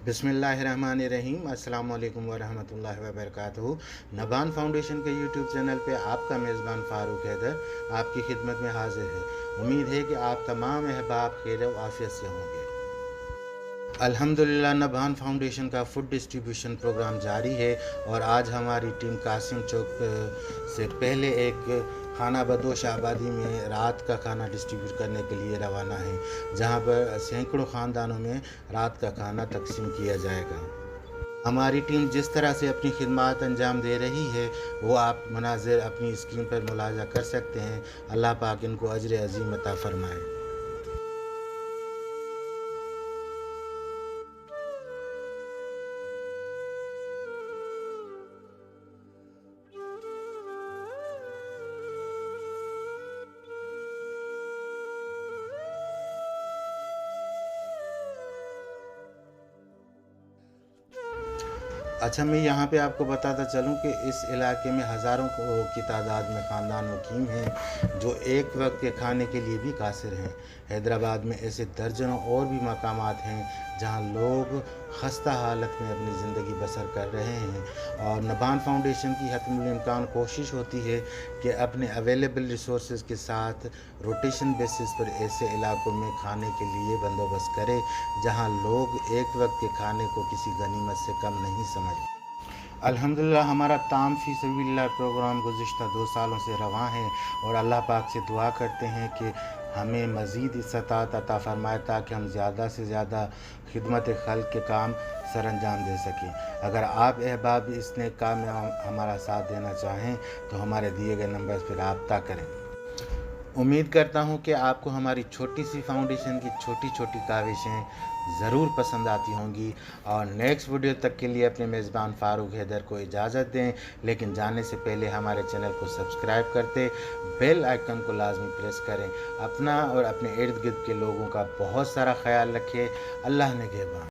बिस्मिल्लाहिर्रहमानिर्रहीम। अस्सलाम वालेकुम वरहमतुल्लाहि वबरकातुहू। नबान फाउंडेशन के यूट्यूब चैनल पे आपका मेज़बान फ़ारूक हैदर आपकी खिदमत में हाजिर है। उम्मीद है कि आप तमाम अहबाब खैर व आफ़ियत से होंगे। अल्हम्दुलिल्लाह नबान फाउंडेशन का फ़ूड डिस्ट्रीब्यूशन प्रोग्राम जारी है और आज हमारी टीम कासिम चौक से पहले एक खाना बदोश आबादी में रात का खाना डिस्ट्रीब्यूट करने के लिए रवाना है, जहां पर सैकड़ों ख़ानदानों में रात का खाना तकसीम किया जाएगा। हमारी टीम जिस तरह से अपनी खिदमत अंजाम दे रही है वो आप मनाज़िर अपनी स्क्रीन पर मुलाहिज़ा कर सकते हैं। अल्लाह पाक इनको अजर अज़ीम अता फ़रमाए। अच्छा, मैं यहाँ पे आपको बताता चलूँ कि इस इलाके में हज़ारों की तादाद में ख़ानदान मुकीम हैं जो एक वक्त के खाने के लिए भी कासिर हैं। हैदराबाद में ऐसे दर्जनों और भी मकामात हैं जहाँ लोग खस्ता हालत में अपनी ज़िंदगी बसर कर रहे हैं और नबान फाउंडेशन की हतमुल इम्कान कोशिश होती है कि अपने अवेलेबल रिसोर्सेज के साथ रोटेशन बेसिस पर ऐसे इलाकों में खाने के लिए बंदोबस्त करे जहाँ लोग एक वक्त के खाने को किसी गनीमत से कम नहीं समझ। अल्हम्दुलिल्लाह हमारा ताम फ़ी सबीलिल्लाह प्रोग्राम गुज़िश्ता 2 सालों से रवां है और अल्लाह पाक से दुआ करते हैं कि हमें मज़ीद इस्तात अता फ़रमाए ताकि हम ज़्यादा से ज़्यादा खिदमत खल्क़ के काम सर अंजाम दे सकें। अगर आप अहबाब इस नेक काम में हमारा साथ देना चाहें तो हमारे दिए गए नंबर पर रब्ता करें। उम्मीद करता हूँ कि आपको हमारी छोटी सी फाउंडेशन की छोटी छोटी काविशें ज़रूर पसंद आती होंगी और नेक्स्ट वीडियो तक के लिए अपने मेज़बान फ़ारूक हैदर को इजाज़त दें, लेकिन जाने से पहले हमारे चैनल को सब्सक्राइब करते बेल आइकन को लाजमी प्रेस करें। अपना और अपने इर्द गिर्द के लोगों का बहुत सारा ख्याल रखें। अल्लाह निगहबान।